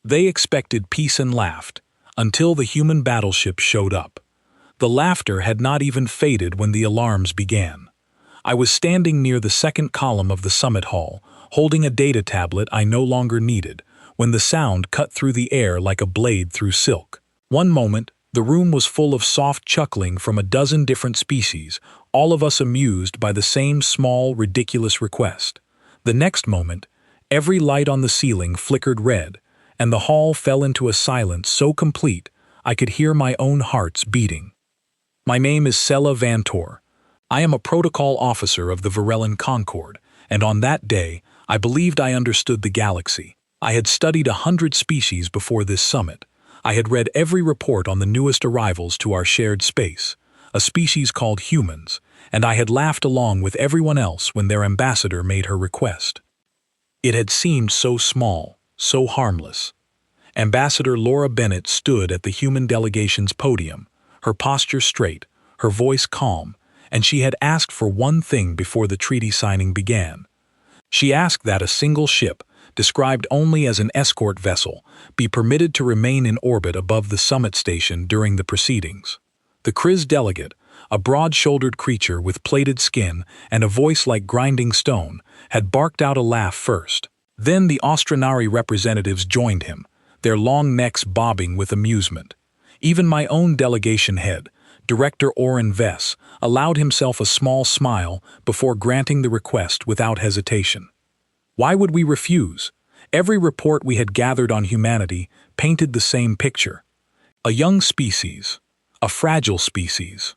They expected peace and laughed, until the human battleship showed up. The laughter had not even faded when the alarms began. I was standing near the second column of the summit hall, holding a data tablet I no longer needed, when the sound cut through the air like a blade through silk. One moment, the room was full of soft chuckling from a dozen different species, all of us amused by the same small, ridiculous request. The next moment, every light on the ceiling flickered red, and the hall fell into a silence so complete I could hear my own heart's beating. My name is Sela Vantor. I am a protocol officer of the Varellan Concord, and on that day, I believed I understood the galaxy. I had studied 100 species before this summit. I had read every report on the newest arrivals to our shared space, a species called humans, and I had laughed along with everyone else when their ambassador made her request. It had seemed so small, so harmless. Ambassador Laura Bennett stood at the human delegation's podium, her posture straight, her voice calm, and she had asked for one thing before the treaty signing began. She asked that a single ship, described only as an escort vessel, be permitted to remain in orbit above the summit station during the proceedings. The Kriz delegate, a broad-shouldered creature with plated skin and a voice like grinding stone, had barked out a laugh first. Then the Austronari representatives joined him, their long necks bobbing with amusement. Even my own delegation head, Director Oren Vess, allowed himself a small smile before granting the request without hesitation. Why would we refuse? Every report we had gathered on humanity painted the same picture. A young species, a fragile species.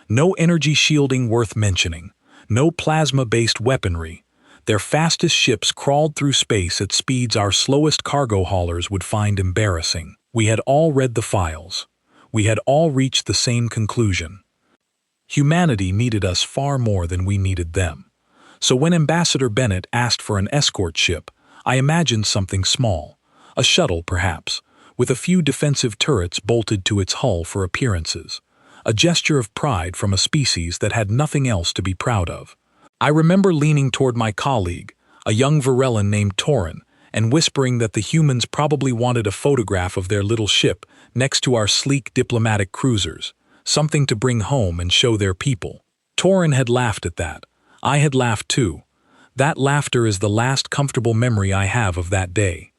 No energy shielding worth mentioning, no plasma-based weaponry. Their fastest ships crawled through space at speeds our slowest cargo haulers would find embarrassing. We had all read the files. We had all reached the same conclusion. Humanity needed us far more than we needed them. So when Ambassador Bennett asked for an escort ship, I imagined something small, a shuttle perhaps, with a few defensive turrets bolted to its hull for appearances, a gesture of pride from a species that had nothing else to be proud of. I remember leaning toward my colleague, a young Varellan named Torin, and whispering that the humans probably wanted a photograph of their little ship next to our sleek diplomatic cruisers, something to bring home and show their people. Torin had laughed at that. I had laughed too. That laughter is the last comfortable memory I have of that day.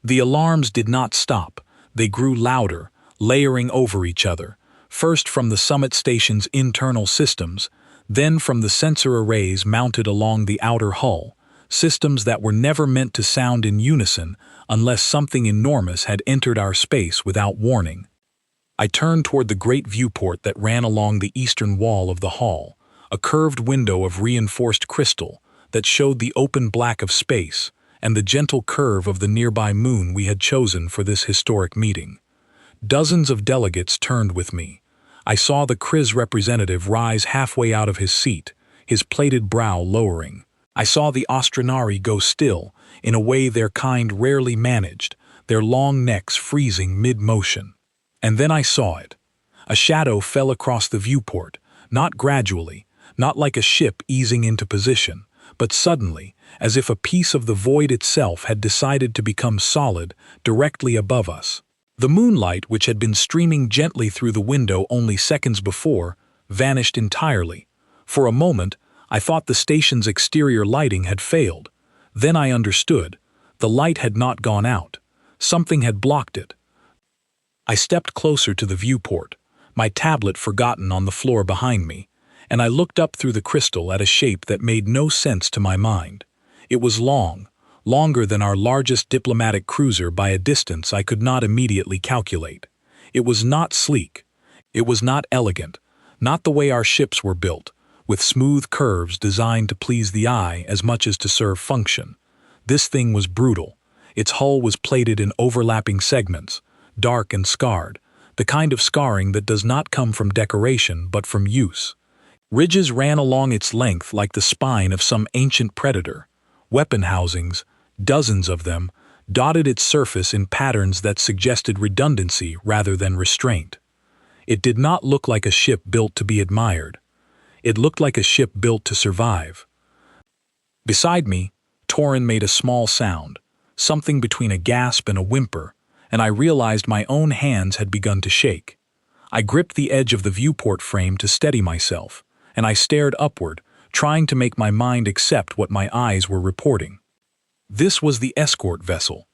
The alarms did not stop. They grew louder, layering over each other, first from the summit station's internal systems, then from the sensor arrays mounted along the outer hull, systems that were never meant to sound in unison unless something enormous had entered our space without warning. I turned toward the great viewport that ran along the eastern wall of the hall, a curved window of reinforced crystal that showed the open black of space and the gentle curve of the nearby moon we had chosen for this historic meeting. Dozens of delegates turned with me. I saw the Kriz representative rise halfway out of his seat, his plated brow lowering. I saw the Austronari go still, in a way their kind rarely managed, their long necks freezing mid-motion. And then I saw it. A shadow fell across the viewport, not gradually, not like a ship easing into position, but suddenly, as if a piece of the void itself had decided to become solid directly above us. The moonlight, which had been streaming gently through the window only seconds before, vanished entirely. For a moment, I thought the station's exterior lighting had failed. Then I understood. The light had not gone out. Something had blocked it. I stepped closer to the viewport, my tablet forgotten on the floor behind me, and I looked up through the crystal at a shape that made no sense to my mind. It was long, longer than our largest diplomatic cruiser by a distance I could not immediately calculate. It was not sleek. It was not elegant, not the way our ships were built, with smooth curves designed to please the eye as much as to serve function. This thing was brutal. Its hull was plated in overlapping segments, dark and scarred, the kind of scarring that does not come from decoration but from use. Ridges ran along its length like the spine of some ancient predator. Weapon housings, dozens of them, dotted its surface in patterns that suggested redundancy rather than restraint. It did not look like a ship built to be admired. It looked like a ship built to survive. Beside me, Torin made a small sound, something between a gasp and a whimper, and I realized my own hands had begun to shake. I gripped the edge of the viewport frame to steady myself, and I stared upward, trying to make my mind accept what my eyes were reporting. This was the escort vessel.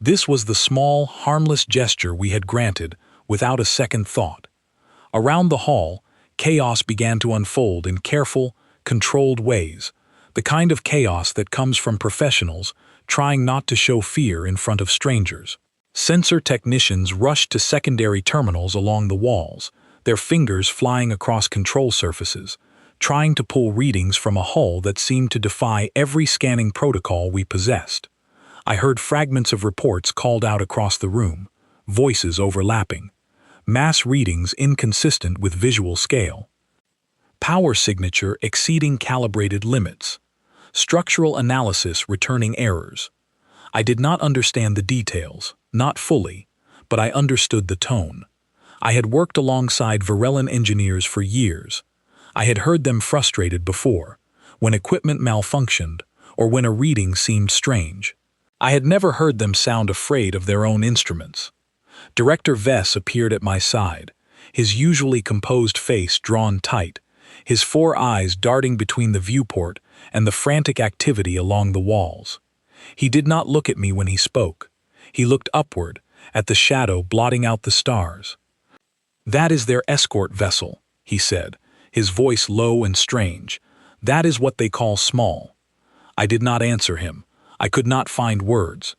This was the small, harmless gesture we had granted without a second thought. Around the hall, chaos began to unfold in careful, controlled ways, the kind of chaos that comes from professionals trying not to show fear in front of strangers. Sensor technicians rushed to secondary terminals along the walls, their fingers flying across control surfaces, trying to pull readings from a hull that seemed to defy every scanning protocol we possessed. I heard fragments of reports called out across the room, voices overlapping, mass readings inconsistent with visual scale, power signature exceeding calibrated limits, structural analysis returning errors. I did not understand the details, not fully, but I understood the tone. I had worked alongside Varellan engineers for years. I had heard them frustrated before, when equipment malfunctioned or when a reading seemed strange. I had never heard them sound afraid of their own instruments. Director Vess appeared at my side, his usually composed face drawn tight, his 4 eyes darting between the viewport and the frantic activity along the walls. He did not look at me when he spoke. He looked upward, at the shadow blotting out the stars. "That is their escort vessel," he said, his voice low and strange. "That is what they call small." I did not answer him. I could not find words.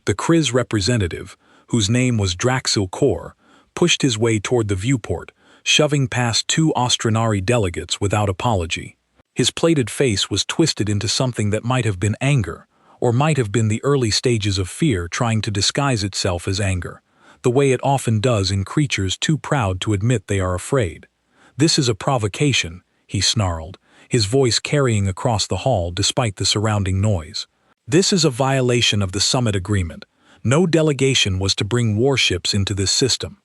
The Kriz representative, whose name was Draxil Kor, pushed his way toward the viewport, shoving past 2 Ostranari delegates without apology. His plated face was twisted into something that might have been anger, or might have been the early stages of fear trying to disguise itself as anger, the way it often does in creatures too proud to admit they are afraid. "This is a provocation," he snarled, his voice carrying across the hall despite the surrounding noise. "This is a violation of the summit agreement. No delegation was to bring warships into this system."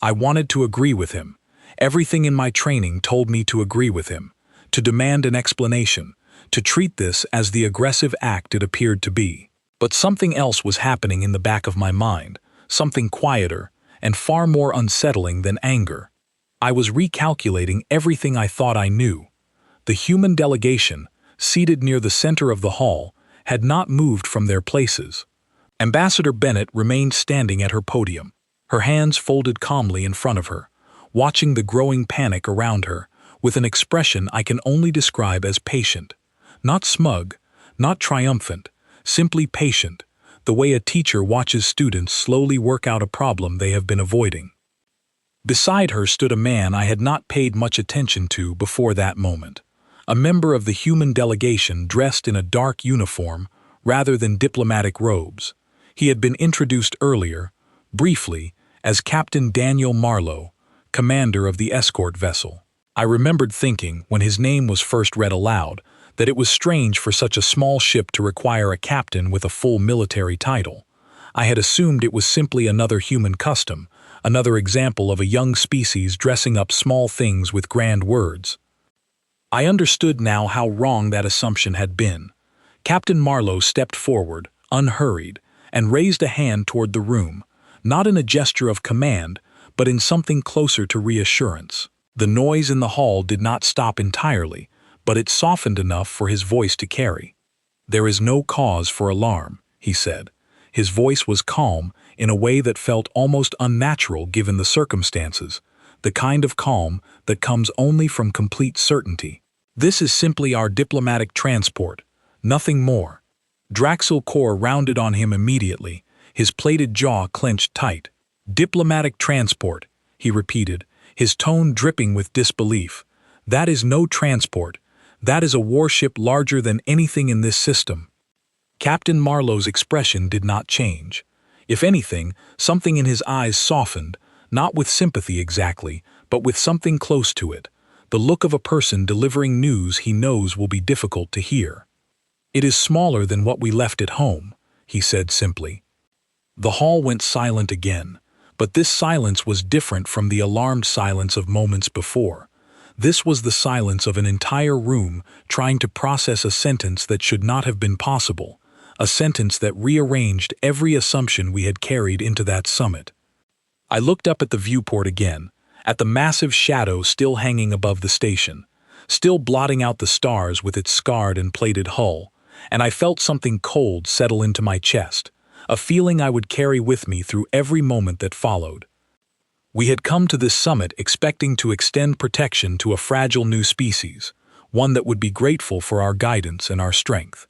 I wanted to agree with him. Everything in my training told me to agree with him, to demand an explanation, to treat this as the aggressive act it appeared to be. But something else was happening in the back of my mind, something quieter and far more unsettling than anger. I was recalculating everything I thought I knew. The human delegation, seated near the center of the hall, had not moved from their places. Ambassador Bennett remained standing at her podium, her hands folded calmly in front of her, watching the growing panic around her, with an expression I can only describe as patient. Not smug, not triumphant, simply patient, the way a teacher watches students slowly work out a problem they have been avoiding. Beside her stood a man I had not paid much attention to before that moment, a member of the human delegation dressed in a dark uniform rather than diplomatic robes. He had been introduced earlier, briefly, as Captain Daniel Marlowe, commander of the escort vessel. I remembered thinking, when his name was first read aloud, that it was strange for such a small ship to require a captain with a full military title. I had assumed it was simply another human custom, another example of a young species dressing up small things with grand words. I understood now how wrong that assumption had been. Captain Marlowe stepped forward, unhurried, and raised a hand toward the room, not in a gesture of command, but in something closer to reassurance. The noise in the hall did not stop entirely, but it softened enough for his voice to carry. "There is no cause for alarm," he said. His voice was calm in a way that felt almost unnatural given the circumstances, the kind of calm that comes only from complete certainty. "This is simply our diplomatic transport, nothing more." Draxil Kor rounded on him immediately, his plated jaw clenched tight. "Diplomatic transport," he repeated, his tone dripping with disbelief. "That is no transport. That is a warship larger than anything in this system." Captain Marlowe's expression did not change. If anything, something in his eyes softened, not with sympathy exactly, but with something close to it, the look of a person delivering news he knows will be difficult to hear. "It is smaller than what we left at home," he said simply. The hall went silent again, but this silence was different from the alarmed silence of moments before. This was the silence of an entire room trying to process a sentence that should not have been possible, a sentence that rearranged every assumption we had carried into that summit. I looked up at the viewport again, at the massive shadow still hanging above the station, still blotting out the stars with its scarred and plated hull, and I felt something cold settle into my chest, a feeling I would carry with me through every moment that followed. We had come to this summit expecting to extend protection to a fragile new species, one that would be grateful for our guidance and our strength.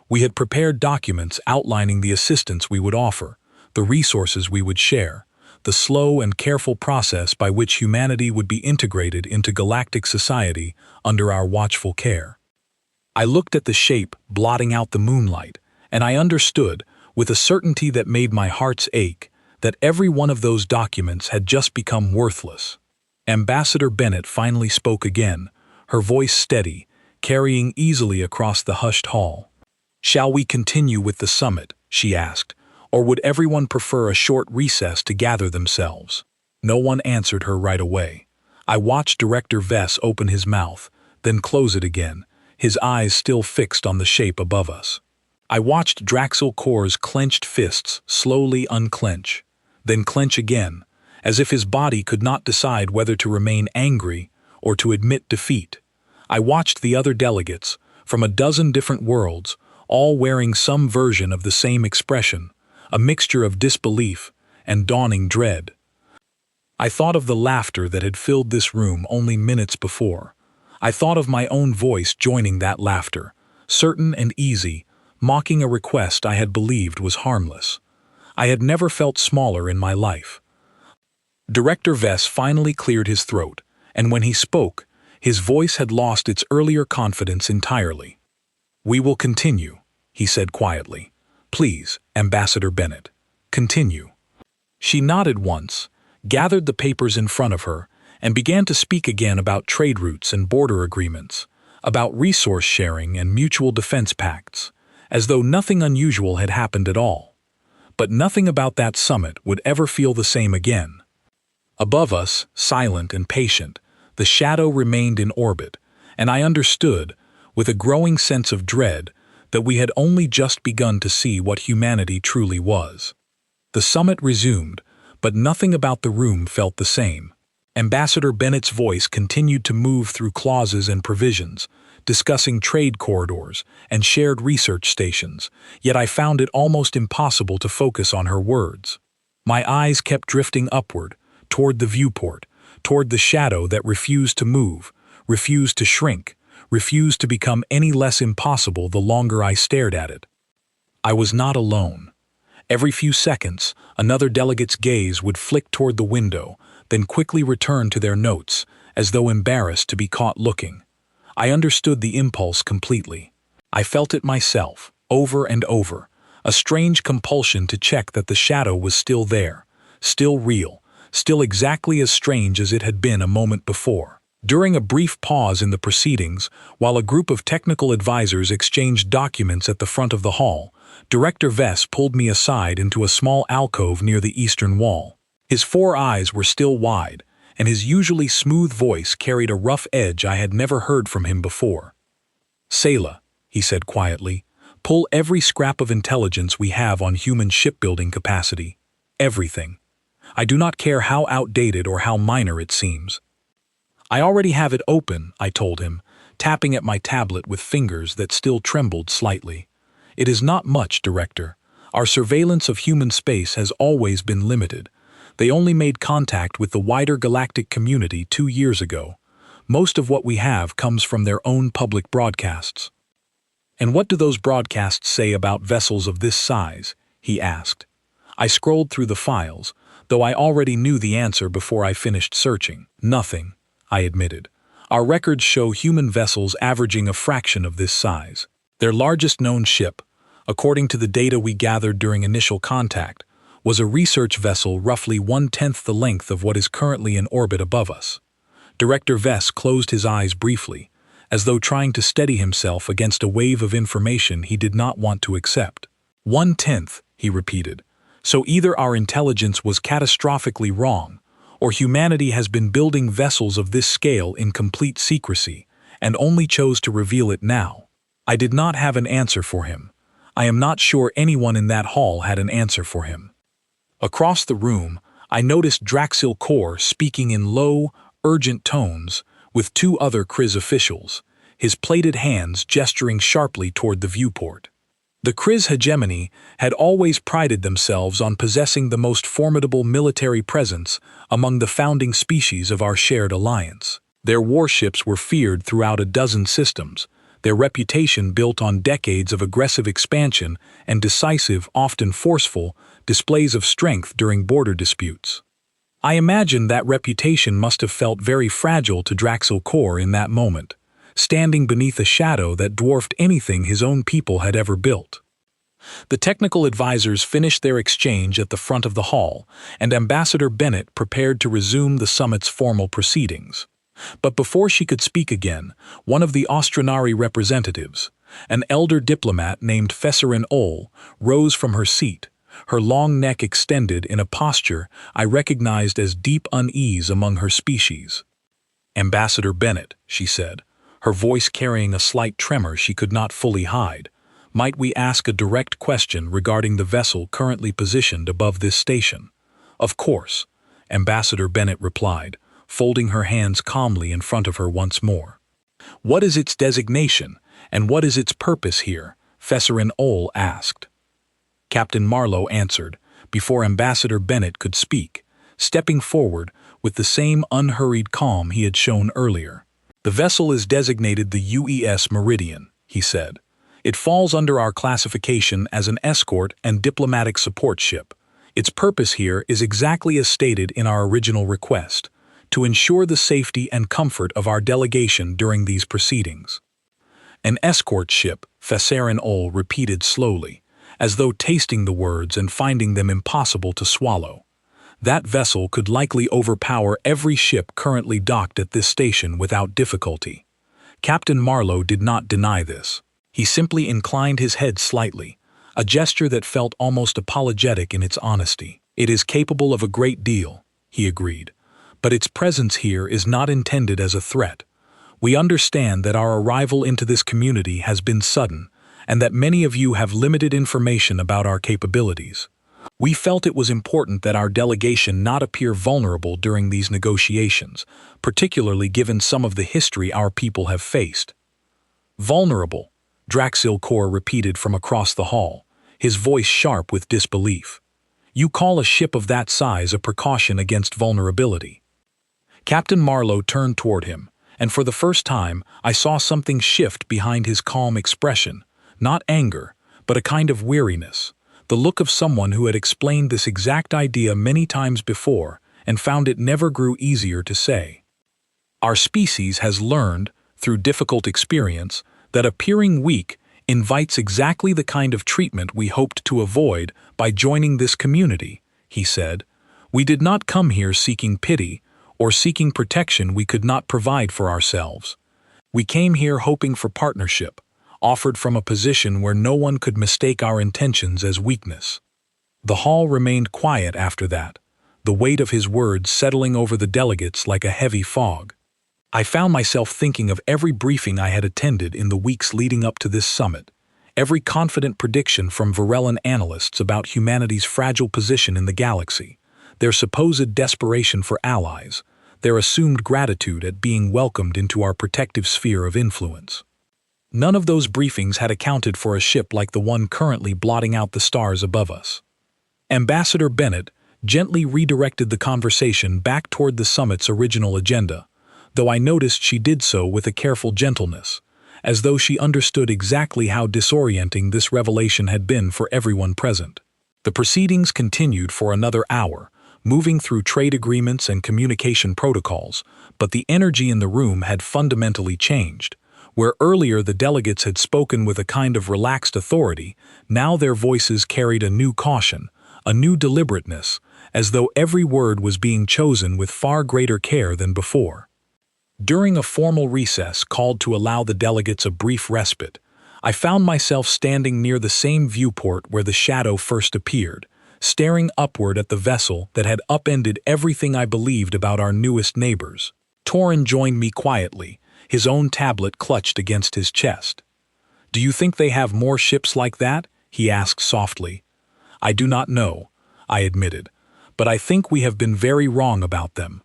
We had prepared documents outlining the assistance we would offer, the resources we would share, the slow and careful process by which humanity would be integrated into galactic society under our watchful care. I looked at the shape blotting out the moonlight, and I understood, with a certainty that made my heart's ache, that every one of those documents had just become worthless. Ambassador Bennett finally spoke again, her voice steady, carrying easily across the hushed hall. "Shall we continue with the summit?" she asked, "or would everyone prefer a short recess to gather themselves?" No one answered her right away. I watched Director Vess open his mouth, then close it again, his eyes still fixed on the shape above us. I watched Draxel Kor's clenched fists slowly unclench, then clench again, as if his body could not decide whether to remain angry or to admit defeat. I watched the other delegates, from a dozen different worlds, all wearing some version of the same expression, a mixture of disbelief and dawning dread. I thought of the laughter that had filled this room only minutes before. I thought of my own voice joining that laughter, certain and easy, mocking a request I had believed was harmless. I had never felt smaller in my life. Director Vess finally cleared his throat, and when he spoke, his voice had lost its earlier confidence entirely. "We will continue," he said quietly. "Please, Ambassador Bennett, continue." She nodded once, gathered the papers in front of her, and began to speak again about trade routes and border agreements, about resource sharing and mutual defense pacts, as though nothing unusual had happened at all. But nothing about that summit would ever feel the same again. Above us, silent and patient, the shadow remained in orbit, and I understood, with a growing sense of dread, that we had only just begun to see what humanity truly was. The summit resumed, but nothing about the room felt the same. Ambassador Bennett's voice continued to move through clauses and provisions, discussing trade corridors and shared research stations, yet I found it almost impossible to focus on her words. My eyes kept drifting upward, toward the viewport, toward the shadow that refused to move, refused to shrink, refused to become any less impossible the longer I stared at it. I was not alone. Every few seconds, another delegate's gaze would flick toward the window, then quickly return to their notes, as though embarrassed to be caught looking. I understood the impulse completely. I felt it myself, over and over, a strange compulsion to check that the shadow was still there, still real, still exactly as strange as it had been a moment before. During a brief pause in the proceedings, while a group of technical advisors exchanged documents at the front of the hall, Director Vess pulled me aside into a small alcove near the eastern wall. His 4 eyes were still wide, and his usually smooth voice carried a rough edge I had never heard from him before. "Sayla," he said quietly, "pull every scrap of intelligence we have on human shipbuilding capacity. Everything. I do not care how outdated or how minor it seems." "I already have it open," I told him, tapping at my tablet with fingers that still trembled slightly. "It is not much, Director. Our surveillance of human space has always been limited. They only made contact with the wider galactic community 2 years ago. Most of what we have comes from their own public broadcasts." "And what do those broadcasts say about vessels of this size?" he asked. I scrolled through the files, though I already knew the answer before I finished searching. "Nothing," I admitted. "Our records show human vessels averaging a fraction of this size. Their largest known ship, according to the data we gathered during initial contact, was a research vessel roughly 1/10 the length of what is currently in orbit above us." Director Vess closed his eyes briefly, as though trying to steady himself against a wave of information he did not want to accept. 1/10, he repeated. "So either our intelligence was catastrophically wrong, or humanity has been building vessels of this scale in complete secrecy, and only chose to reveal it now." I did not have an answer for him. I am not sure anyone in that hall had an answer for him. Across the room, I noticed Draxil Kor speaking in low, urgent tones with two other Kriz officials, his plated hands gesturing sharply toward the viewport. The Kriz hegemony had always prided themselves on possessing the most formidable military presence among the founding species of our shared alliance. Their warships were feared throughout a dozen systems, their reputation built on decades of aggressive expansion and decisive, often forceful, displays of strength during border disputes. I imagine that reputation must have felt very fragile to Draxil Kor in that moment, standing beneath a shadow that dwarfed anything his own people had ever built. The technical advisors finished their exchange at the front of the hall, and Ambassador Bennett prepared to resume the summit's formal proceedings. But before she could speak again, one of the Ostranari representatives, an elder diplomat named Fesserin Ol, rose from her seat, her long neck extended in a posture I recognized as deep unease among her species. "Ambassador Bennett," she said, her voice carrying a slight tremor she could not fully hide, "might we ask a direct question regarding the vessel currently positioned above this station?" "Of course," Ambassador Bennett replied, folding her hands calmly in front of her once more. "What is its designation, and what is its purpose here?" Fesserin Ol asked. Captain Marlowe answered, before Ambassador Bennett could speak, stepping forward with the same unhurried calm he had shown earlier. "The vessel is designated the UES Meridian," he said. "It falls under our classification as an escort and diplomatic support ship. Its purpose here is exactly as stated in our original request, to ensure the safety and comfort of our delegation during these proceedings." "An escort ship," Fesserin Ol repeated slowly, as though tasting the words and finding them impossible to swallow. "That vessel could likely overpower every ship currently docked at this station without difficulty." Captain Marlowe did not deny this. He simply inclined his head slightly, a gesture that felt almost apologetic in its honesty. "It is capable of a great deal," he agreed, "but its presence here is not intended as a threat. We understand that our arrival into this community has been sudden, and that many of you have limited information about our capabilities. We felt it was important that our delegation not appear vulnerable during these negotiations, particularly given some of the history our people have faced." "Vulnerable," Draxil Kor repeated from across the hall, his voice sharp with disbelief. "You call a ship of that size a precaution against vulnerability?" Captain Marlowe turned toward him, and for the first time I saw something shift behind his calm expression. Not anger, but a kind of weariness, the look of someone who had explained this exact idea many times before and found it never grew easier to say. "Our species has learned, through difficult experience, that appearing weak invites exactly the kind of treatment we hoped to avoid by joining this community," he said. "We did not come here seeking pity or seeking protection we could not provide for ourselves. We came here hoping for partnership, offered from a position where no one could mistake our intentions as weakness." The hall remained quiet after that, the weight of his words settling over the delegates like a heavy fog. I found myself thinking of every briefing I had attended in the weeks leading up to this summit, every confident prediction from Varellan analysts about humanity's fragile position in the galaxy, their supposed desperation for allies, their assumed gratitude at being welcomed into our protective sphere of influence. None of those briefings had accounted for a ship like the one currently blotting out the stars above us. Ambassador Bennett gently redirected the conversation back toward the summit's original agenda, though I noticed she did so with a careful gentleness, as though she understood exactly how disorienting this revelation had been for everyone present. The proceedings continued for another hour, moving through trade agreements and communication protocols, but the energy in the room had fundamentally changed. Where earlier the delegates had spoken with a kind of relaxed authority, now their voices carried a new caution, a new deliberateness, as though every word was being chosen with far greater care than before. During a formal recess called to allow the delegates a brief respite, I found myself standing near the same viewport where the shadow first appeared, staring upward at the vessel that had upended everything I believed about our newest neighbors. Torin joined me quietly, his own tablet clutched against his chest. "Do you think they have more ships like that?" he asked softly. I do not know, I admitted, but I think we have been very wrong about them.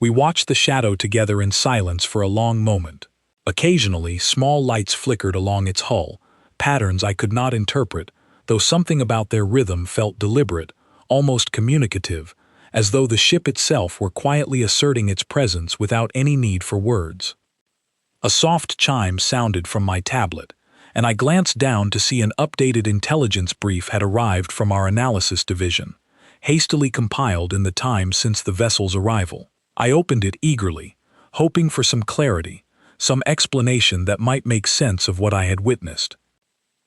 We watched the shadow together in silence for a long moment. Occasionally, small lights flickered along its hull, patterns I could not interpret, though something about their rhythm felt deliberate, almost communicative, as though the ship itself were quietly asserting its presence without any need for words. A soft chime sounded from my tablet, and I glanced down to see an updated intelligence brief had arrived from our analysis division, hastily compiled in the time since the vessel's arrival. I opened it eagerly, hoping for some clarity, some explanation that might make sense of what I had witnessed.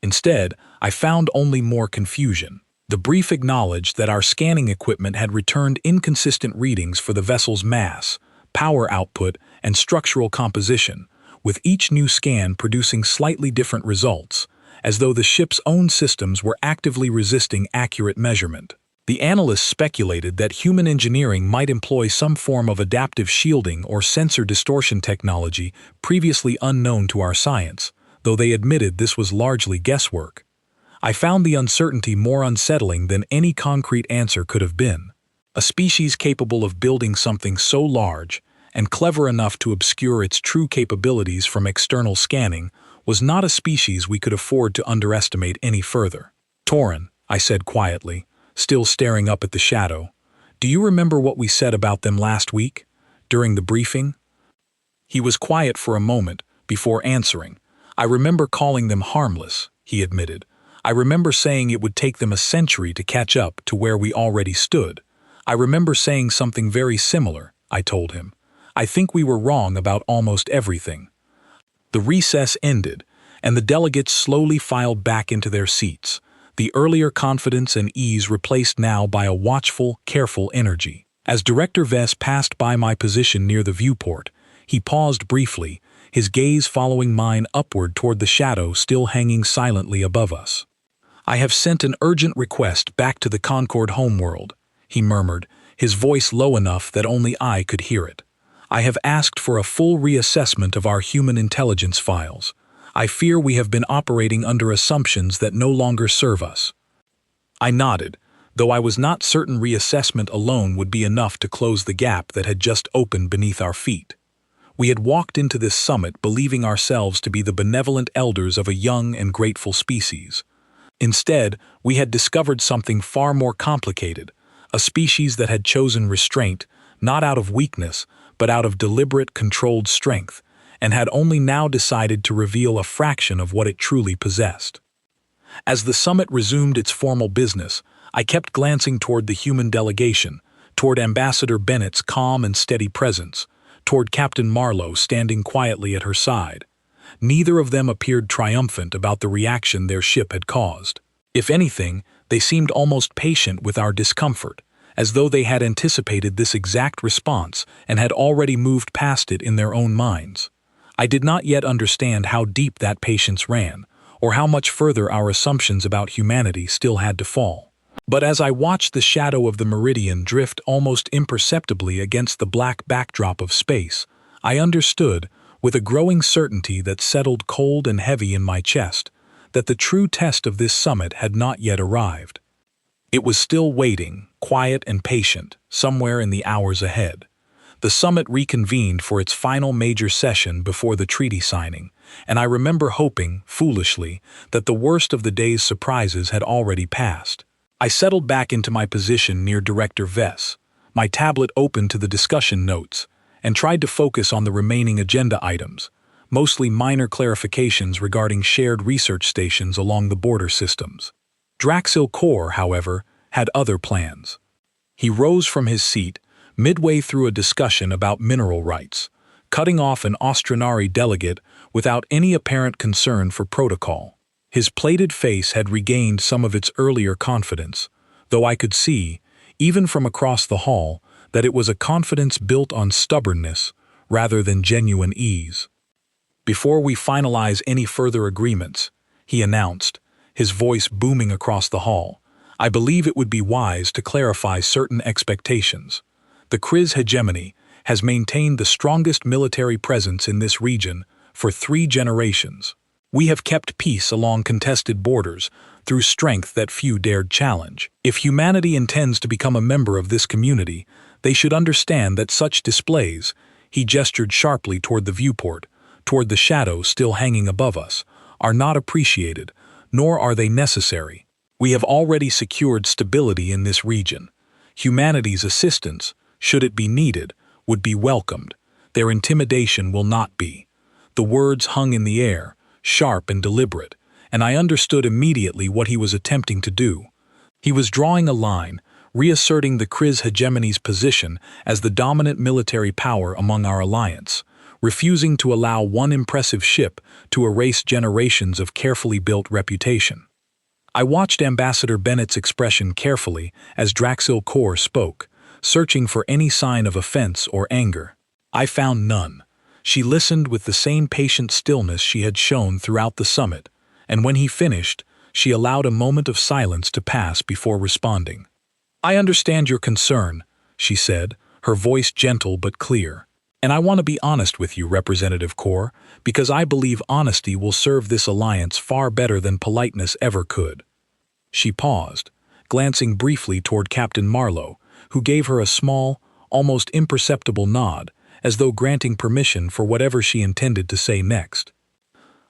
Instead, I found only more confusion. The brief acknowledged that our scanning equipment had returned inconsistent readings for the vessel's mass, power output, and structural composition, with each new scan producing slightly different results, as though the ship's own systems were actively resisting accurate measurement. The analysts speculated that human engineering might employ some form of adaptive shielding or sensor distortion technology previously unknown to our science, though they admitted this was largely guesswork. I found the uncertainty more unsettling than any concrete answer could have been. A species capable of building something so large and clever enough to obscure its true capabilities from external scanning was not a species we could afford to underestimate any further. Torin, I said quietly, still staring up at the shadow, do you remember what we said about them last week, during the briefing? He was quiet for a moment before answering. I remember calling them harmless, he admitted. I remember saying it would take them a century to catch up to where we already stood. I remember saying something very similar, I told him. I think we were wrong about almost everything. The recess ended, and the delegates slowly filed back into their seats, the earlier confidence and ease replaced now by a watchful, careful energy. As Director Vess passed by my position near the viewport, he paused briefly, his gaze following mine upward toward the shadow still hanging silently above us. I have sent an urgent request back to the Concord homeworld, he murmured, his voice low enough that only I could hear it. I have asked for a full reassessment of our human intelligence files. I fear we have been operating under assumptions that no longer serve us. I nodded, though I was not certain reassessment alone would be enough to close the gap that had just opened beneath our feet. We had walked into this summit believing ourselves to be the benevolent elders of a young and grateful species. Instead, we had discovered something far more complicated, a species that had chosen restraint, not out of weakness, but out of deliberate, controlled strength, and had only now decided to reveal a fraction of what it truly possessed. As the summit resumed its formal business, I kept glancing toward the human delegation, toward Ambassador Bennett's calm and steady presence, toward Captain Marlowe standing quietly at her side. Neither of them appeared triumphant about the reaction their ship had caused. If anything, they seemed almost patient with our discomfort, as though they had anticipated this exact response and had already moved past it in their own minds. I did not yet understand how deep that patience ran, or how much further our assumptions about humanity still had to fall. But as I watched the shadow of the meridian drift almost imperceptibly against the black backdrop of space, I understood, with a growing certainty that settled cold and heavy in my chest, that the true test of this summit had not yet arrived. It was still waiting, quiet and patient, somewhere in the hours ahead. The summit reconvened for its final major session before the treaty signing, and I remember hoping, foolishly, that the worst of the day's surprises had already passed. I settled back into my position near Director Vess, my tablet open to the discussion notes, and tried to focus on the remaining agenda items, mostly minor clarifications regarding shared research stations along the border systems. Draxil Kor, however, had other plans. He rose from his seat, midway through a discussion about mineral rights, cutting off an Austronari delegate without any apparent concern for protocol. His plated face had regained some of its earlier confidence, though I could see, even from across the hall, that it was a confidence built on stubbornness rather than genuine ease. Before we finalize any further agreements, he announced, his voice booming across the hall, I believe it would be wise to clarify certain expectations. The Kriz hegemony has maintained the strongest military presence in this region for 3 generations. We have kept peace along contested borders through strength that few dared challenge. If humanity intends to become a member of this community, they should understand that such displays," he gestured sharply toward the viewport, toward the shadows still hanging above us, "are not appreciated, nor are they necessary. We have already secured stability in this region. Humanity's assistance, should it be needed, would be welcomed. Their intimidation will not be." The words hung in the air, sharp and deliberate, and I understood immediately what he was attempting to do. He was drawing a line, reasserting the Kriz hegemony's position as the dominant military power among our alliance, refusing to allow one impressive ship to erase generations of carefully built reputation. I watched Ambassador Bennett's expression carefully as Draxil Kaur spoke, searching for any sign of offense or anger. I found none. She listened with the same patient stillness she had shown throughout the summit, and when he finished, she allowed a moment of silence to pass before responding. "I understand your concern," she said, her voice gentle but clear. "And I want to be honest with you, Representative Kaur, because I believe honesty will serve this alliance far better than politeness ever could." She paused, glancing briefly toward Captain Marlowe, who gave her a small, almost imperceptible nod, as though granting permission for whatever she intended to say next.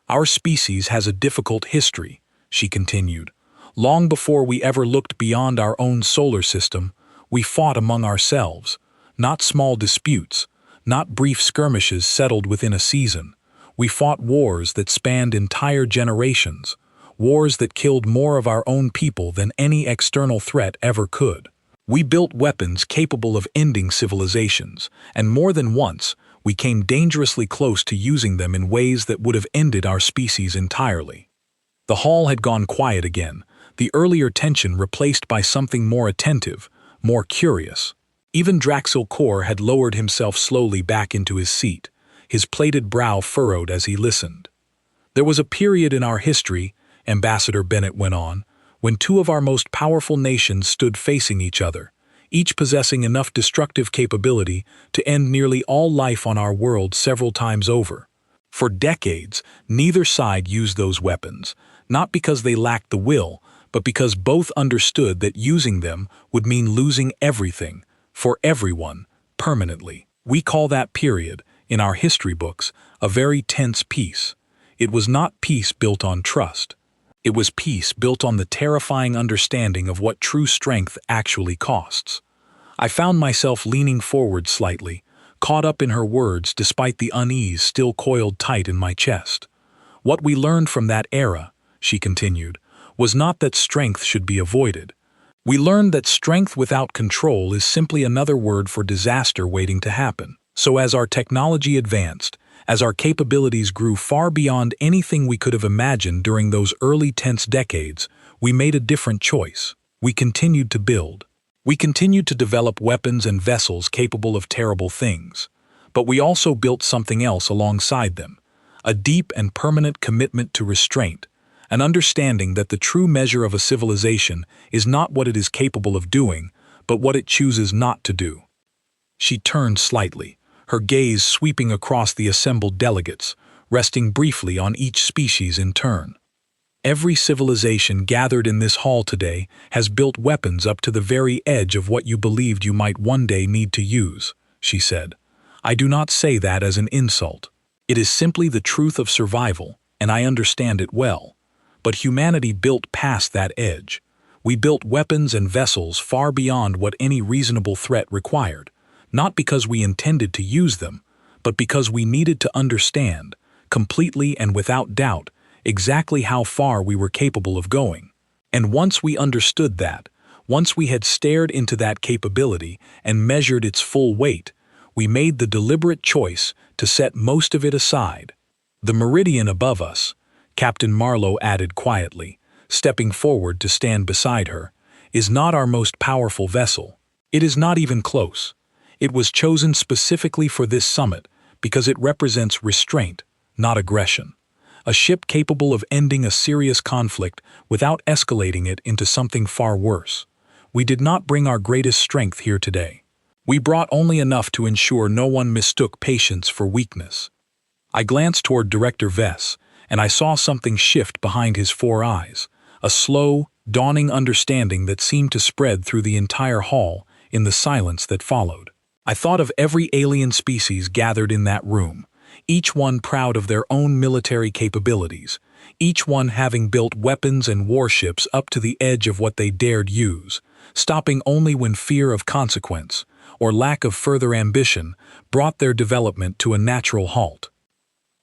"Our species has a difficult history," she continued. "Long before we ever looked beyond our own solar system, we fought among ourselves, not small disputes, not brief skirmishes settled within a season. We fought wars that spanned entire generations, wars that killed more of our own people than any external threat ever could. We built weapons capable of ending civilizations, and more than once, we came dangerously close to using them in ways that would have ended our species entirely." The hall had gone quiet again, the earlier tension replaced by something more attentive, more curious. Even Draxil Kaur had lowered himself slowly back into his seat, his plaited brow furrowed as he listened. "There was a period in our history," Ambassador Bennett went on, "when two of our most powerful nations stood facing each other, each possessing enough destructive capability to end nearly all life on our world several times over. For decades, neither side used those weapons, not because they lacked the will, but because both understood that using them would mean losing everything, for everyone, permanently. We call that period, in our history books, a very tense peace. It was not peace built on trust. It was peace built on the terrifying understanding of what true strength actually costs." I found myself leaning forward slightly, caught up in her words despite the unease still coiled tight in my chest. "What we learned from that era," she continued, "was not that strength should be avoided. We learned that strength without control is simply another word for disaster waiting to happen. So as our technology advanced, as our capabilities grew far beyond anything we could have imagined during those early tense decades, we made a different choice. We continued to build. We continued to develop weapons and vessels capable of terrible things. But we also built something else alongside them, a deep and permanent commitment to restraint, an understanding that the true measure of a civilization is not what it is capable of doing, but what it chooses not to do." She turned slightly, her gaze sweeping across the assembled delegates, resting briefly on each species in turn. "Every civilization gathered in this hall today has built weapons up to the very edge of what you believed you might one day need to use," she said. "I do not say that as an insult. It is simply the truth of survival, and I understand it well. But humanity built past that edge. We built weapons and vessels far beyond what any reasonable threat required, not because we intended to use them, but because we needed to understand, completely and without doubt, exactly how far we were capable of going. And once we understood that, once we had stared into that capability and measured its full weight, we made the deliberate choice to set most of it aside. The meridian above us," Captain Marlowe added quietly, stepping forward to stand beside her, "is not our most powerful vessel. It is not even close. It was chosen specifically for this summit because it represents restraint, not aggression. A ship capable of ending a serious conflict without escalating it into something far worse. We did not bring our greatest strength here today. We brought only enough to ensure no one mistook patience for weakness." I glanced toward Director Vess, and I saw something shift behind his 4 eyes, a slow, dawning understanding that seemed to spread through the entire hall in the silence that followed. I thought of every alien species gathered in that room, each one proud of their own military capabilities, each one having built weapons and warships up to the edge of what they dared use, stopping only when fear of consequence or lack of further ambition brought their development to a natural halt.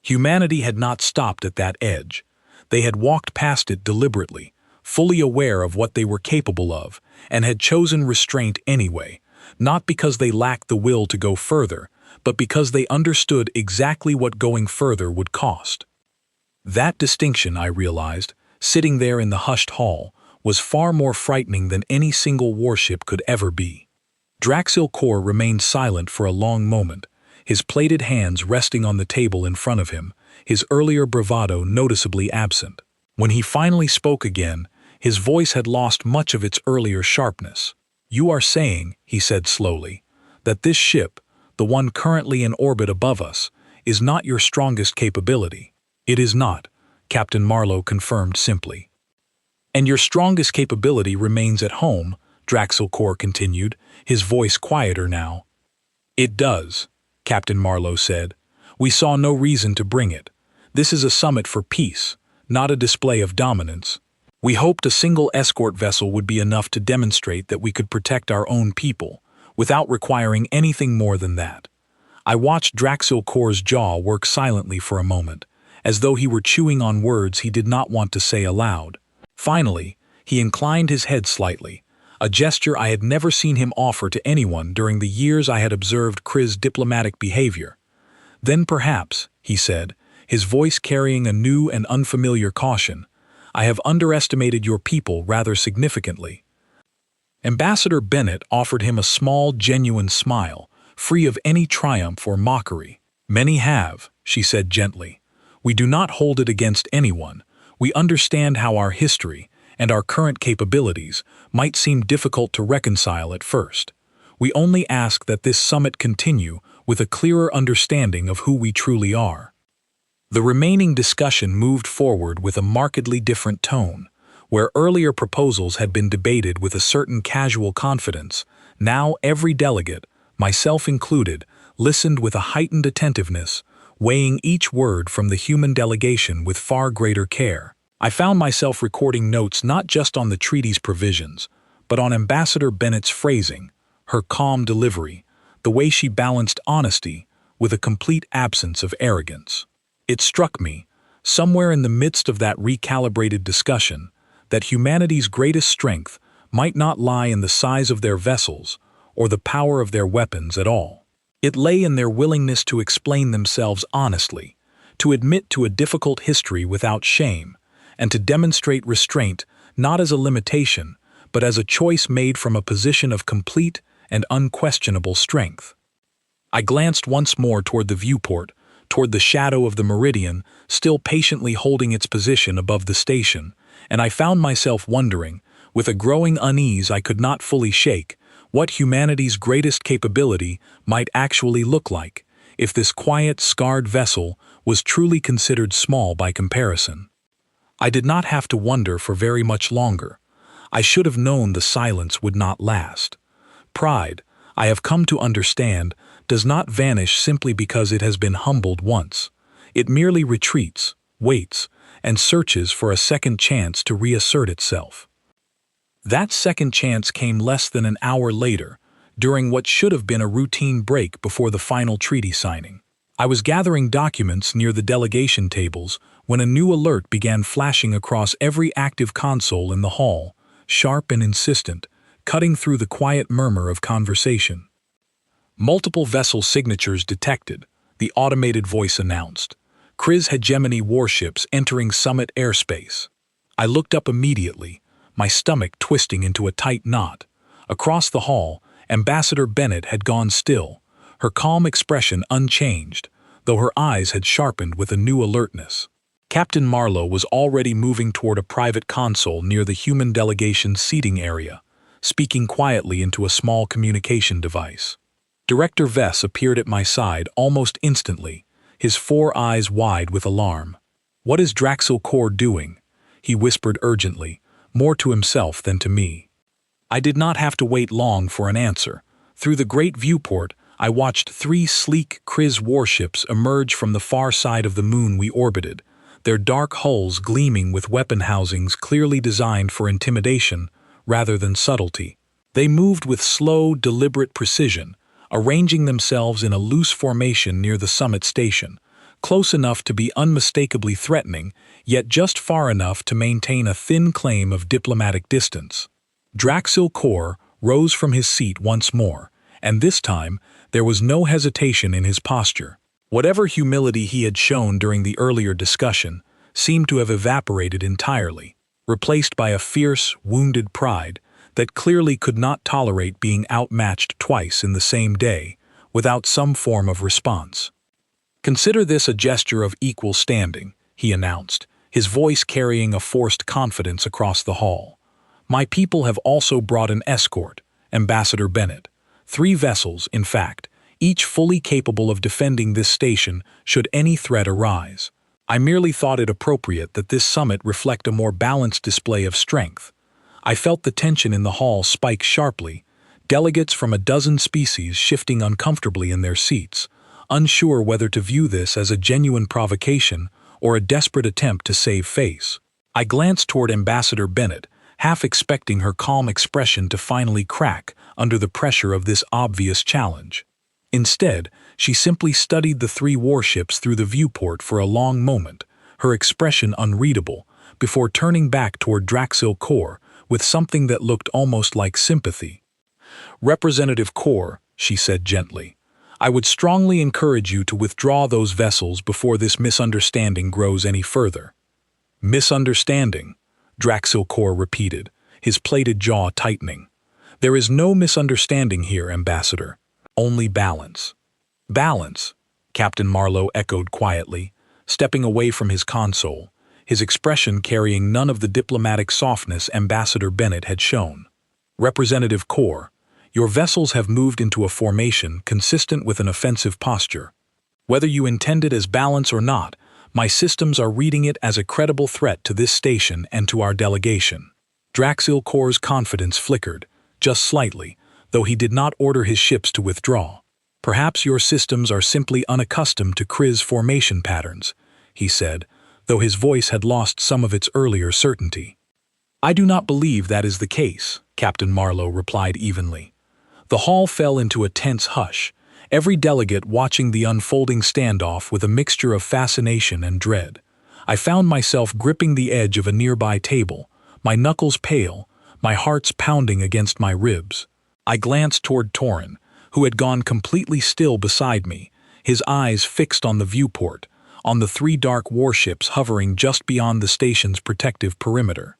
Humanity had not stopped at that edge. They had walked past it deliberately, fully aware of what they were capable of, and had chosen restraint anyway, not because they lacked the will to go further, but because they understood exactly what going further would cost. That distinction, I realized, sitting there in the hushed hall, was far more frightening than any single warship could ever be. Draxil Kor remained silent for a long moment, his plated hands resting on the table in front of him, his earlier bravado noticeably absent. When he finally spoke again, his voice had lost much of its earlier sharpness. "You are saying," he said slowly, "that this ship, the one currently in orbit above us, is not your strongest capability." "It is not," Captain Marlowe confirmed simply. "And your strongest capability remains at home," Draxil Kor continued, his voice quieter now. "It does," Captain Marlowe said. "We saw no reason to bring it. This is a summit for peace, not a display of dominance. We hoped a single escort vessel would be enough to demonstrate that we could protect our own people, without requiring anything more than that." I watched Draxil Kor's jaw work silently for a moment, as though he were chewing on words he did not want to say aloud. Finally, he inclined his head slightly, a gesture I had never seen him offer to anyone during the years I had observed Kri's diplomatic behavior. "Then perhaps," he said, his voice carrying a new and unfamiliar caution, "I have underestimated your people rather significantly." Ambassador Bennett offered him a small, genuine smile, free of any triumph or mockery. "Many have," she said gently. "We do not hold it against anyone. We understand how our history and our current capabilities might seem difficult to reconcile at first. We only ask that this summit continue with a clearer understanding of who we truly are." The remaining discussion moved forward with a markedly different tone. Where earlier proposals had been debated with a certain casual confidence, now every delegate, myself included, listened with a heightened attentiveness, weighing each word from the human delegation with far greater care. I found myself recording notes not just on the treaty's provisions, but on Ambassador Bennett's phrasing, her calm delivery, the way she balanced honesty with a complete absence of arrogance. It struck me, somewhere in the midst of that recalibrated discussion, that humanity's greatest strength might not lie in the size of their vessels or the power of their weapons at all. It lay in their willingness to explain themselves honestly, to admit to a difficult history without shame, and to demonstrate restraint not as a limitation, but as a choice made from a position of complete and unquestionable strength. I glanced once more toward the viewport, toward the shadow of the meridian still patiently holding its position above the station, and I found myself wondering, with a growing unease I could not fully shake, what humanity's greatest capability might actually look like, if this quiet, scarred vessel was truly considered small by comparison. I did not have to wonder for very much longer. I should have known the silence would not last. Pride, I have come to understand, does not vanish simply because it has been humbled once. It merely retreats, waits, and searches for a second chance to reassert itself. That second chance came less than an hour later, during what should have been a routine break before the final treaty signing. I was gathering documents near the delegation tables when a new alert began flashing across every active console in the hall, sharp and insistent, cutting through the quiet murmur of conversation. "Multiple vessel signatures detected," the automated voice announced. "Kri's hegemony warships entering Summit airspace." I looked up immediately, my stomach twisting into a tight knot. Across the hall, Ambassador Bennett had gone still, her calm expression unchanged, though her eyes had sharpened with a new alertness. Captain Marlowe was already moving toward a private console near the human delegation's seating area, speaking quietly into a small communication device. Director Vess appeared at my side almost instantly, his 4 eyes wide with alarm. "What is Draxil Core doing?" he whispered urgently, more to himself than to me. I did not have to wait long for an answer. Through the great viewport, I watched 3 sleek Kriz warships emerge from the far side of the moon we orbited, their dark hulls gleaming with weapon housings clearly designed for intimidation rather than subtlety. They moved with slow, deliberate precision, arranging themselves in a loose formation near the summit station, close enough to be unmistakably threatening, yet just far enough to maintain a thin claim of diplomatic distance. Draxil Core rose from his seat once more, and this time there was no hesitation in his posture. Whatever humility he had shown during the earlier discussion seemed to have evaporated entirely, replaced by a fierce, wounded pride that clearly could not tolerate being outmatched twice in the same day without some form of response. "Consider this a gesture of equal standing," he announced, his voice carrying a forced confidence across the hall. "My people have also brought an escort, Ambassador Bennett. 3 vessels, in fact, each fully capable of defending this station should any threat arise. I merely thought it appropriate that this summit reflect a more balanced display of strength." I felt the tension in the hall spike sharply, delegates from a dozen species shifting uncomfortably in their seats, unsure whether to view this as a genuine provocation or a desperate attempt to save face. I glanced toward Ambassador Bennett, half expecting her calm expression to finally crack under the pressure of this obvious challenge. Instead, she simply studied the 3 warships through the viewport for a long moment, her expression unreadable, before turning back toward Draxil Core with something that looked almost like sympathy. "Representative Core," she said gently, "I would strongly encourage you to withdraw those vessels before this misunderstanding grows any further." "Misunderstanding," Draxil Core repeated, his plated jaw tightening. "There is no misunderstanding here, Ambassador. Only balance." "Balance," Captain Marlowe echoed quietly, stepping away from his console, his expression carrying none of the diplomatic softness Ambassador Bennett had shown. "Representative Core, your vessels have moved into a formation consistent with an offensive posture. Whether you intend it as balance or not, my systems are reading it as a credible threat to this station and to our delegation." Draxil Core's confidence flickered, just slightly, though he did not order his ships to withdraw. "Perhaps your systems are simply unaccustomed to Kriz formation patterns," he said, though his voice had lost some of its earlier certainty. "I do not believe that is the case," Captain Marlowe replied evenly. The hall fell into a tense hush, every delegate watching the unfolding standoff with a mixture of fascination and dread. I found myself gripping the edge of a nearby table, my knuckles pale, my heart's pounding against my ribs. I glanced toward Torin, who had gone completely still beside me, his eyes fixed on the viewport, on the 3 dark warships hovering just beyond the station's protective perimeter.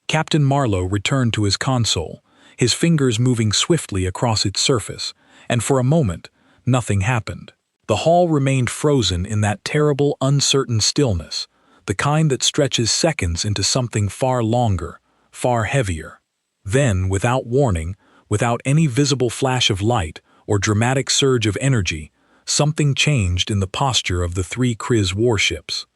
Captain Marlowe returned to his console, his fingers moving swiftly across its surface, and for a moment, nothing happened. The hall remained frozen in that terrible, uncertain stillness, the kind that stretches seconds into something far longer, far heavier. Then, without warning, without any visible flash of light or dramatic surge of energy, something changed in the posture of the 3 Kriz warships.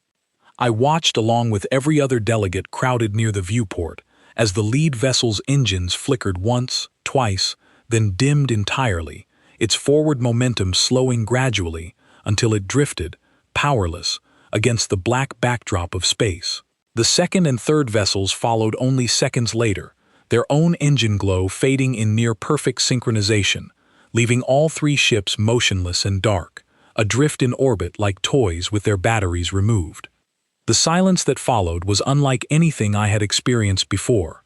I watched along with every other delegate crowded near the viewport as the lead vessel's engines flickered once, twice, then dimmed entirely, its forward momentum slowing gradually until it drifted, powerless, against the black backdrop of space. The second and third vessels followed only seconds later, their own engine glow fading in near-perfect synchronization, leaving all 3 ships motionless and dark, adrift in orbit like toys with their batteries removed. The silence that followed was unlike anything I had experienced before.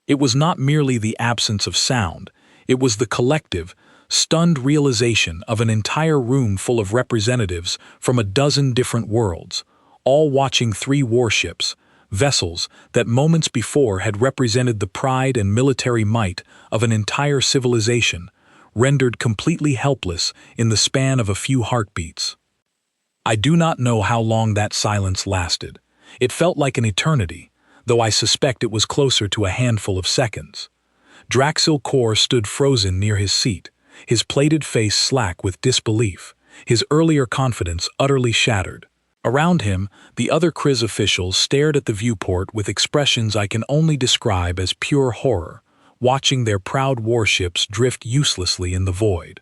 It was not merely the absence of sound, it was the collective, stunned realization of an entire room full of representatives from a dozen different worlds, all watching 3 warships, vessels that moments before had represented the pride and military might of an entire civilization, rendered completely helpless in the span of a few heartbeats. I do not know how long that silence lasted. It felt like an eternity, though I suspect it was closer to a handful of seconds. Draxil Core stood frozen near his seat, his plated face slack with disbelief, his earlier confidence utterly shattered. Around him, the other Kriz officials stared at the viewport with expressions I can only describe as pure horror, watching their proud warships drift uselessly in the void.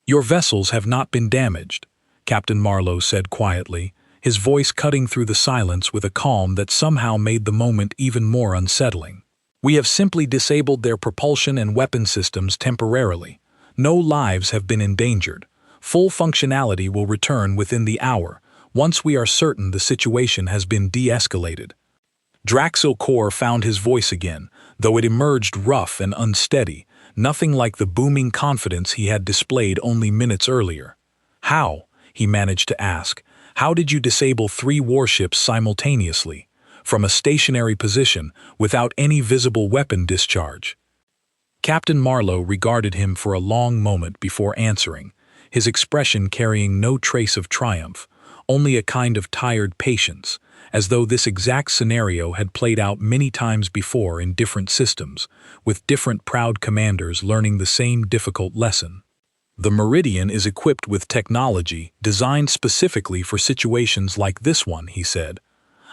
"Your vessels have not been damaged," Captain Marlowe said quietly, his voice cutting through the silence with a calm that somehow made the moment even more unsettling. "We have simply disabled their propulsion and weapon systems temporarily. No lives have been endangered. Full functionality will return within the hour, once we are certain the situation has been de-escalated." Draxil Kor found his voice again, though it emerged rough and unsteady, nothing like the booming confidence he had displayed only minutes earlier. "How?" he managed to ask. "How did you disable 3 warships simultaneously, from a stationary position, without any visible weapon discharge?" Captain Marlowe regarded him for a long moment before answering, his expression carrying no trace of triumph, only a kind of tired patience, as though this exact scenario had played out many times before in different systems, with different proud commanders learning the same difficult lesson. "The Meridian is equipped with technology designed specifically for situations like this one," he said.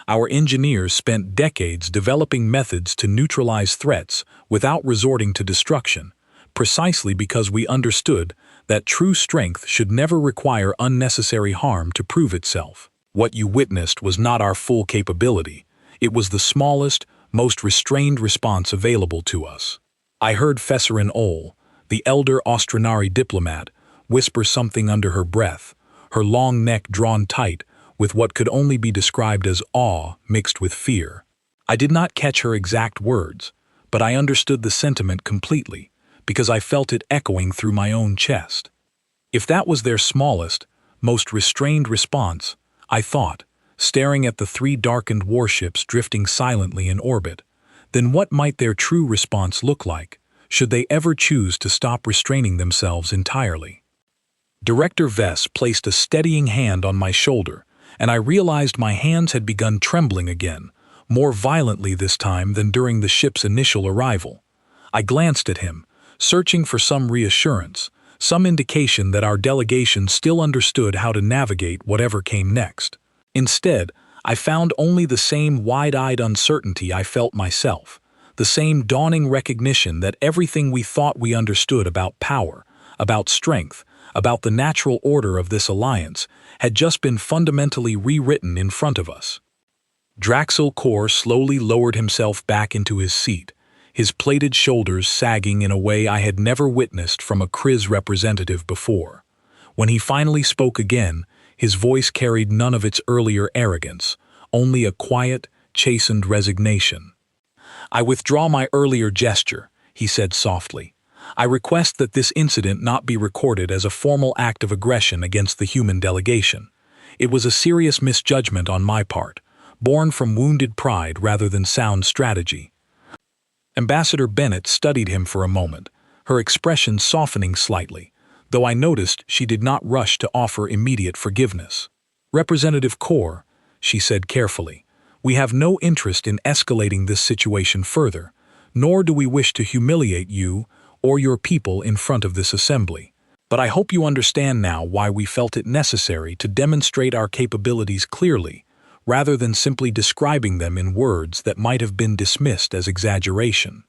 "Our engineers spent decades developing methods to neutralize threats without resorting to destruction, precisely because we understood that true strength should never require unnecessary harm to prove itself. What you witnessed was not our full capability. It was the smallest, most restrained response available to us." I heard Fesserin Ol, the elder Austronari diplomat, whisper something under her breath, her long neck drawn tight with what could only be described as awe mixed with fear. I did not catch her exact words, but I understood the sentiment completely, because I felt it echoing through my own chest. If that was their smallest, most restrained response, I thought, staring at the 3 darkened warships drifting silently in orbit, then what might their true response look like, should they ever choose to stop restraining themselves entirely? Director Vess placed a steadying hand on my shoulder, and I realized my hands had begun trembling again, more violently this time than during the ship's initial arrival. I glanced at him, searching for some reassurance, some indication that our delegation still understood how to navigate whatever came next. Instead, I found only the same wide-eyed uncertainty I felt myself, the same dawning recognition that everything we thought we understood about power, about strength, about the natural order of this alliance, had just been fundamentally rewritten in front of us. Draxil Kor slowly lowered himself back into his seat, his plated shoulders sagging in a way I had never witnessed from a Kriz representative before. When he finally spoke again, his voice carried none of its earlier arrogance, only a quiet, chastened resignation. "I withdraw my earlier gesture," he said softly. "I request that this incident not be recorded as a formal act of aggression against the human delegation. It was a serious misjudgment on my part, born from wounded pride rather than sound strategy." Ambassador Bennett studied him for a moment, her expression softening slightly, though I noticed she did not rush to offer immediate forgiveness. "Representative Kor," she said carefully, "we have no interest in escalating this situation further, nor do we wish to humiliate you or your people in front of this assembly. But I hope you understand now why we felt it necessary to demonstrate our capabilities clearly, rather than simply describing them in words that might have been dismissed as exaggeration."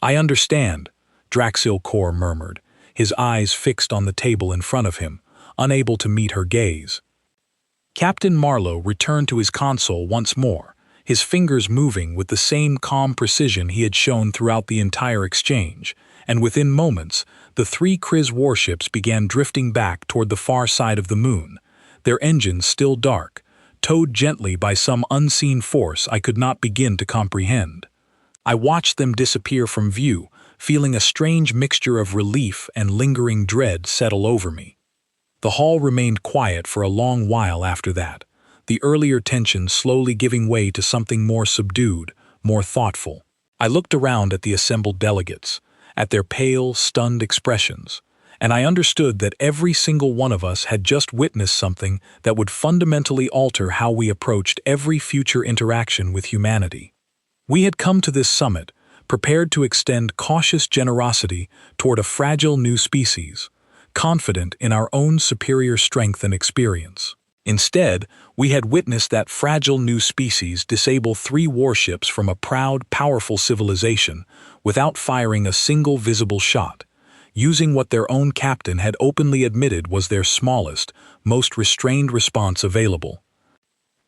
"I understand," Draxil Kor murmured, his eyes fixed on the table in front of him, unable to meet her gaze. Captain Marlowe returned to his console once more, his fingers moving with the same calm precision he had shown throughout the entire exchange, and within moments, the 3 Kriz warships began drifting back toward the far side of the moon, their engines still dark, towed gently by some unseen force I could not begin to comprehend. I watched them disappear from view, feeling a strange mixture of relief and lingering dread settle over me. The hall remained quiet for a long while after that, the earlier tension slowly giving way to something more subdued, more thoughtful. I looked around at the assembled delegates, at their pale, stunned expressions, and I understood that every single one of us had just witnessed something that would fundamentally alter how we approached every future interaction with humanity. We had come to this summit, prepared to extend cautious generosity toward a fragile new species, confident in our own superior strength and experience. Instead, we had witnessed that fragile new species disable 3 warships from a proud, powerful civilization without firing a single visible shot, using what their own captain had openly admitted was their smallest, most restrained response available.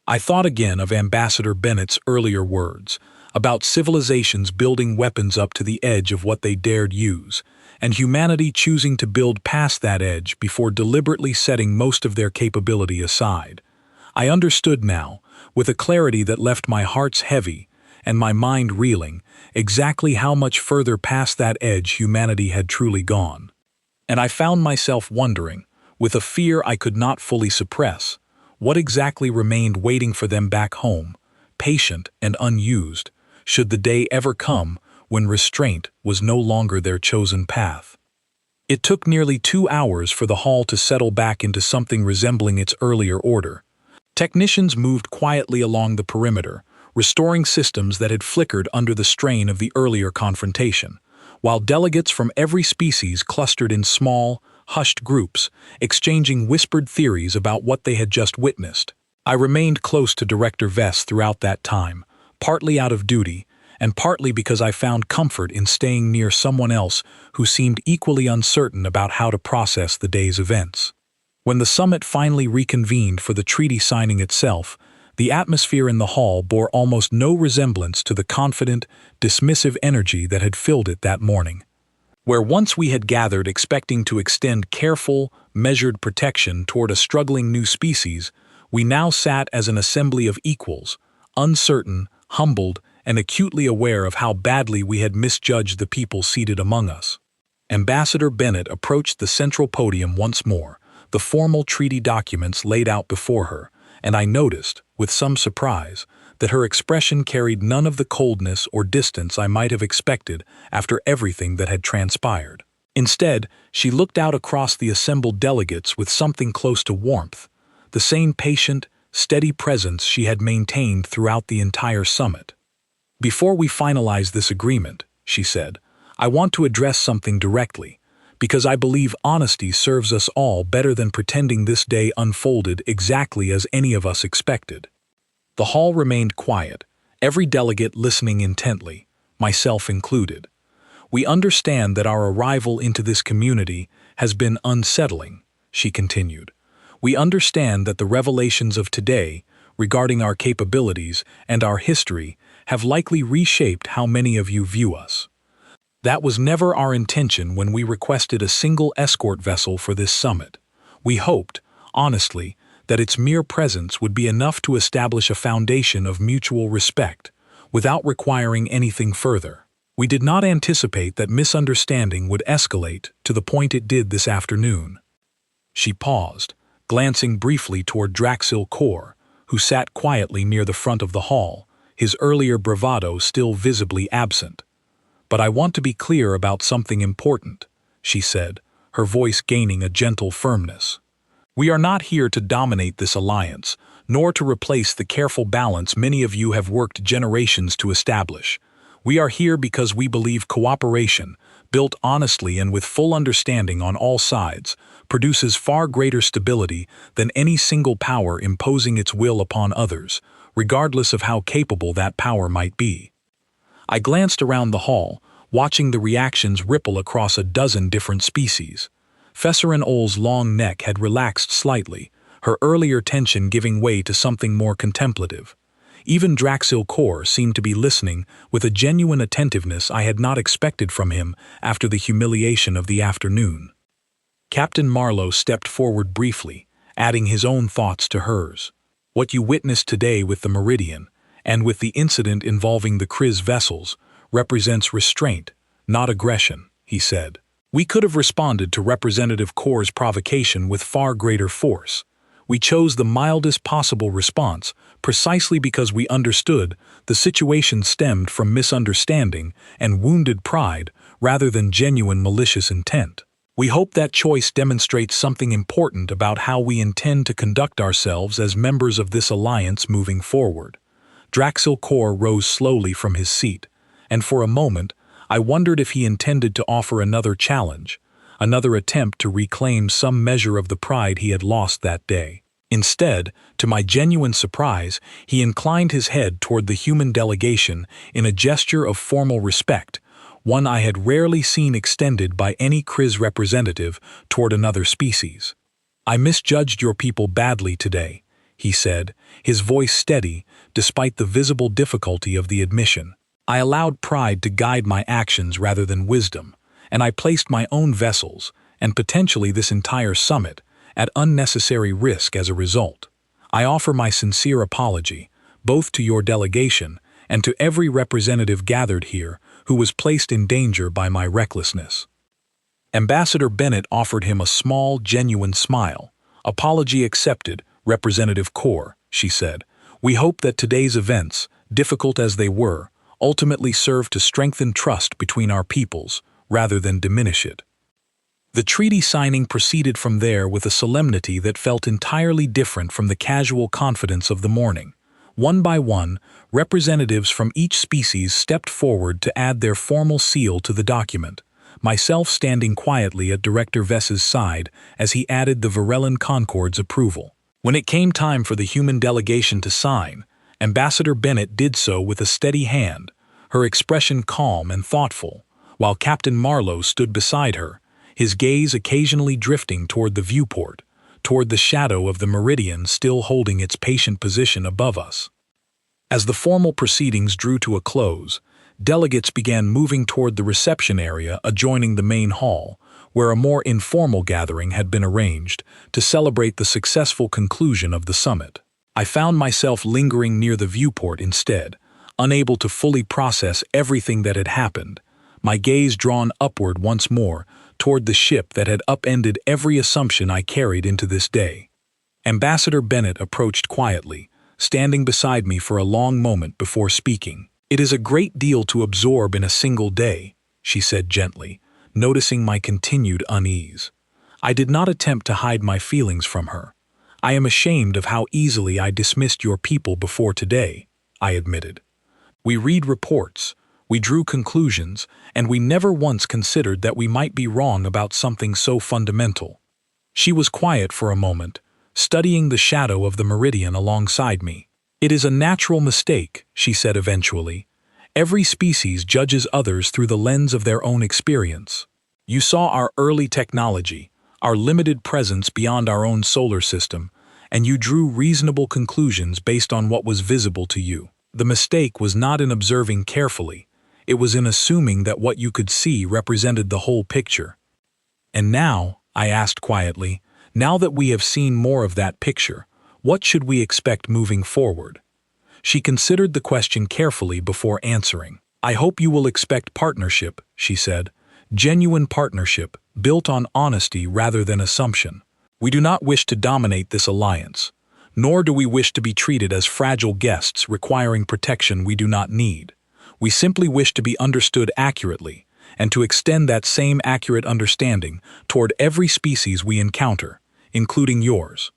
I thought again of Ambassador Bennett's earlier words about civilizations building weapons up to the edge of what they dared use, and humanity choosing to build past that edge before deliberately setting most of their capability aside. I understood now, with a clarity that left my heart heavy and my mind reeling, exactly how much further past that edge humanity had truly gone. And I found myself wondering, with a fear I could not fully suppress, what exactly remained waiting for them back home, patient and unused, should the day ever come when restraint was no longer their chosen path. It took nearly 2 hours for the hall to settle back into something resembling its earlier order. Technicians moved quietly along the perimeter, restoring systems that had flickered under the strain of the earlier confrontation, while delegates from every species clustered in small, hushed groups, exchanging whispered theories about what they had just witnessed. I remained close to Director Vess throughout that time, partly out of duty, and partly because I found comfort in staying near someone else who seemed equally uncertain about how to process the day's events. When the summit finally reconvened for the treaty signing itself, the atmosphere in the hall bore almost no resemblance to the confident, dismissive energy that had filled it that morning. Where once we had gathered expecting to extend careful, measured protection toward a struggling new species, we now sat as an assembly of equals, uncertain, humbled, and acutely aware of how badly we had misjudged the people seated among us. Ambassador Bennett approached the central podium once more, the formal treaty documents laid out before her, and I noticed, with some surprise, that her expression carried none of the coldness or distance I might have expected after everything that had transpired. Instead, she looked out across the assembled delegates with something close to warmth, the same patient, steady presence she had maintained throughout the entire summit. "Before we finalize this agreement," she said, "I want to address something directly, because I believe honesty serves us all better than pretending this day unfolded exactly as any of us expected." The hall remained quiet, every delegate listening intently, myself included. "We understand that our arrival into this community has been unsettling," she continued. "We understand that the revelations of today, regarding our capabilities and our history, have likely reshaped how many of you view us. That was never our intention when we requested a single escort vessel for this summit. We hoped, honestly, that its mere presence would be enough to establish a foundation of mutual respect, without requiring anything further. We did not anticipate that misunderstanding would escalate to the point it did this afternoon." She paused, glancing briefly toward Draxil Kor, who sat quietly near the front of the hall, his earlier bravado still visibly absent. "But I want to be clear about something important," she said, her voice gaining a gentle firmness. "We are not here to dominate this alliance, nor to replace the careful balance many of you have worked generations to establish. We are here because we believe cooperation, built honestly and with full understanding on all sides, produces far greater stability than any single power imposing its will upon others, regardless of how capable that power might be." I glanced around the hall, watching the reactions ripple across a dozen different species. Fesserin Ol's long neck had relaxed slightly, her earlier tension giving way to something more contemplative. Even Draxil Kor seemed to be listening with a genuine attentiveness I had not expected from him after the humiliation of the afternoon. Captain Marlowe stepped forward briefly, adding his own thoughts to hers. "What you witnessed today with the Meridian, and with the incident involving the Kriz vessels, represents restraint, not aggression," he said. "We could have responded to Representative Kor's provocation with far greater force. We chose the mildest possible response precisely because we understood the situation stemmed from misunderstanding and wounded pride rather than genuine malicious intent. We hope that choice demonstrates something important about how we intend to conduct ourselves as members of this alliance moving forward." Draxil Kor rose slowly from his seat, and for a moment I wondered if he intended to offer another challenge, another attempt to reclaim some measure of the pride he had lost that day. Instead, to my genuine surprise, he inclined his head toward the human delegation in a gesture of formal respect, one I had rarely seen extended by any Kriz representative toward another species. "I misjudged your people badly today," he said, his voice steady despite the visible difficulty of the admission. "I allowed pride to guide my actions rather than wisdom, and I placed my own vessels, and potentially this entire summit, at unnecessary risk as a result. I offer my sincere apology, both to your delegation and to every representative gathered here who was placed in danger by my recklessness." Ambassador Bennett offered him a small, genuine smile. "Apology accepted, Representative Core," she said. "We hope that today's events, difficult as they were, ultimately serve to strengthen trust between our peoples, rather than diminish it." The treaty signing proceeded from there with a solemnity that felt entirely different from the casual confidence of the morning. One by one, representatives from each species stepped forward to add their formal seal to the document, myself standing quietly at Director Vess's side as he added the Varellan Concord's approval. When it came time for the human delegation to sign, Ambassador Bennett did so with a steady hand, her expression calm and thoughtful, while Captain Marlowe stood beside her, his gaze occasionally drifting toward the viewport, toward the shadow of the meridian still holding its patient position above us. As the formal proceedings drew to a close, delegates began moving toward the reception area adjoining the main hall, where a more informal gathering had been arranged to celebrate the successful conclusion of the summit. I found myself lingering near the viewport instead, unable to fully process everything that had happened, my gaze drawn upward once more toward the ship that had upended every assumption I carried into this day. Ambassador Bennett approached quietly, standing beside me for a long moment before speaking. "It is a great deal to absorb in a single day," she said gently, noticing my continued unease. I did not attempt to hide my feelings from her. "I am ashamed of how easily I dismissed your people before today," I admitted. "We read reports, we drew conclusions, and we never once considered that we might be wrong about something so fundamental." She was quiet for a moment, studying the shadow of the meridian alongside me. "It is a natural mistake," she said eventually. "Every species judges others through the lens of their own experience. You saw our early technology, our limited presence beyond our own solar system, and you drew reasonable conclusions based on what was visible to you. The mistake was not in observing carefully. It was in assuming that what you could see represented the whole picture." "And now," I asked quietly, "now that we have seen more of that picture, what should we expect moving forward?" She considered the question carefully before answering. "I hope you will expect partnership," she said. "Genuine partnership, built on honesty rather than assumption. We do not wish to dominate this alliance, nor do we wish to be treated as fragile guests requiring protection we do not need. We simply wish to be understood accurately, and to extend that same accurate understanding toward every species we encounter, including yours."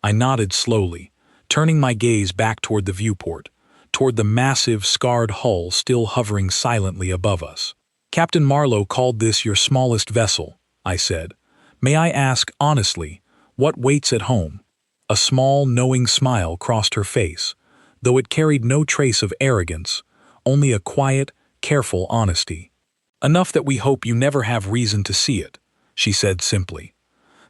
I nodded slowly, turning my gaze back toward the viewport, toward the massive, scarred hull still hovering silently above us. "Captain Marlowe called this your smallest vessel," I said. "May I ask, honestly, what waits at home?" A small, knowing smile crossed her face, though it carried no trace of arrogance, only a quiet, careful honesty. "Enough that we hope you never have reason to see it," she said simply.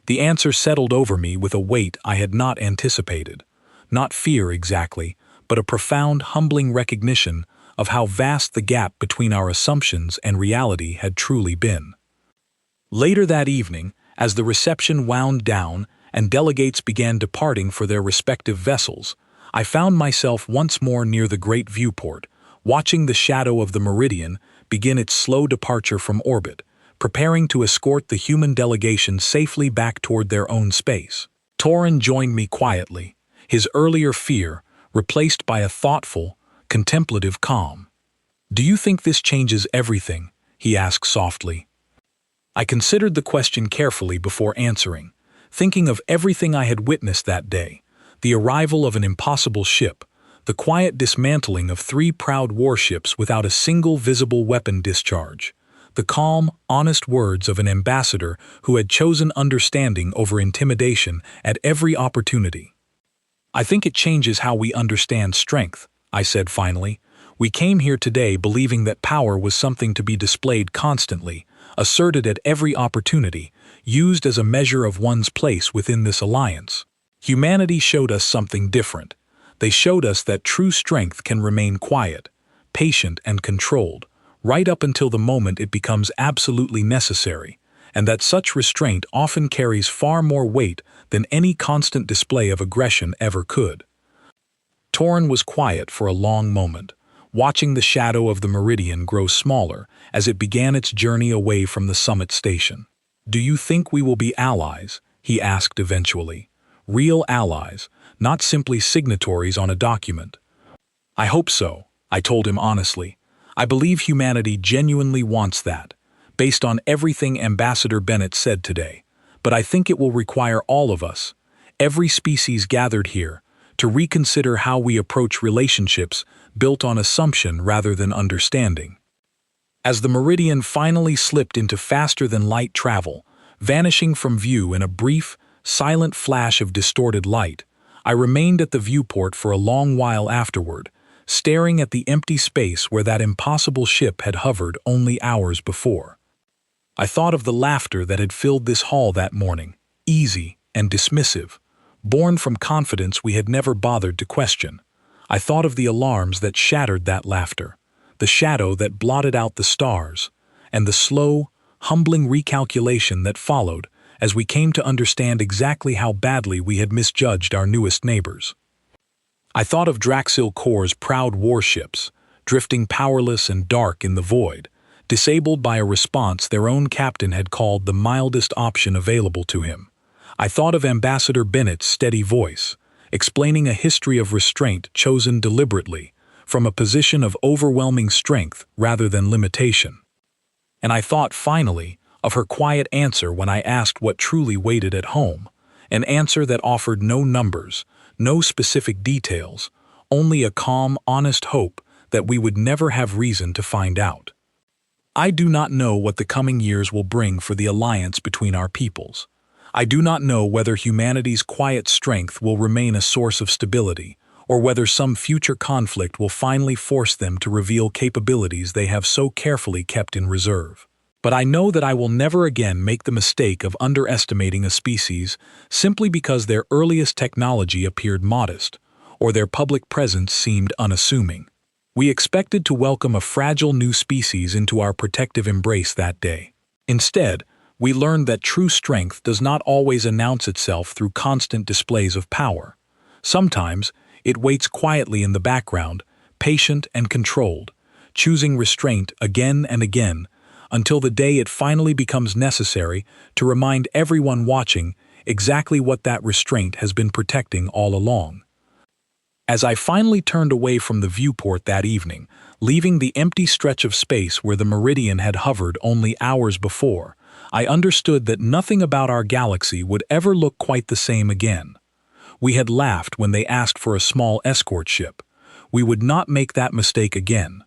The answer settled over me with a weight I had not anticipated. Not fear exactly, but a profound, humbling recognition of how vast the gap between our assumptions and reality had truly been. Later that evening, as the reception wound down and delegates began departing for their respective vessels, I found myself once more near the great viewport, watching the shadow of the meridian begin its slow departure from orbit, preparing to escort the human delegation safely back toward their own space. Torin joined me quietly, his earlier fear replaced by a thoughtful, contemplative calm. "Do you think this changes everything?" he asked softly. I considered the question carefully before answering, thinking of everything I had witnessed that day, the arrival of an impossible ship, the quiet dismantling of 3 proud warships without a single visible weapon discharge, The calm, honest words of an ambassador who had chosen understanding over intimidation at every opportunity. "I think it changes how we understand strength," I said finally. "We came here today believing that power was something to be displayed constantly, asserted at every opportunity, used as a measure of one's place within this alliance. Humanity showed us something different. They showed us that true strength can remain quiet, patient and controlled, right up until the moment it becomes absolutely necessary, and that such restraint often carries far more weight than any constant display of aggression ever could." Torrin was quiet for a long moment, watching the shadow of the meridian grow smaller as it began its journey away from the summit station. "Do you think we will be allies?" he asked eventually. "Real allies, not simply signatories on a document." "I hope so," I told him honestly. "I believe humanity genuinely wants that, based on everything Ambassador Bennett said today. But I think it will require all of us, every species gathered here, to reconsider how we approach relationships built on assumption rather than understanding." As the meridian finally slipped into faster-than-light travel, vanishing from view in a brief, silent flash of distorted light, I remained at the viewport for a long while afterward, staring at the empty space where that impossible ship had hovered only hours before. I thought of the laughter that had filled this hall that morning, easy and dismissive, born from confidence we had never bothered to question. I thought of the alarms that shattered that laughter, the shadow that blotted out the stars, and the slow, humbling recalculation that followed as we came to understand exactly how badly we had misjudged our newest neighbors. I thought of Draxil Corps' proud warships, drifting powerless and dark in the void, disabled by a response their own captain had called the mildest option available to him. I thought of Ambassador Bennett's steady voice, explaining a history of restraint chosen deliberately, from a position of overwhelming strength rather than limitation. And I thought, finally, of her quiet answer when I asked what truly waited at home, an answer that offered no numbers, no specific details, only a calm, honest hope that we would never have reason to find out. I do not know what the coming years will bring for the alliance between our peoples. I do not know whether humanity's quiet strength will remain a source of stability, or whether some future conflict will finally force them to reveal capabilities they have so carefully kept in reserve. But I know that I will never again make the mistake of underestimating a species simply because their earliest technology appeared modest, or their public presence seemed unassuming. We expected to welcome a fragile new species into our protective embrace that day. Instead, we learned that true strength does not always announce itself through constant displays of power. Sometimes, it waits quietly in the background, patient and controlled, choosing restraint again and again, until the day it finally becomes necessary to remind everyone watching exactly what that restraint has been protecting all along. As I finally turned away from the viewport that evening, leaving the empty stretch of space where the meridian had hovered only hours before, I understood that nothing about our galaxy would ever look quite the same again. We had laughed when they asked for a small escort ship. We would not make that mistake again.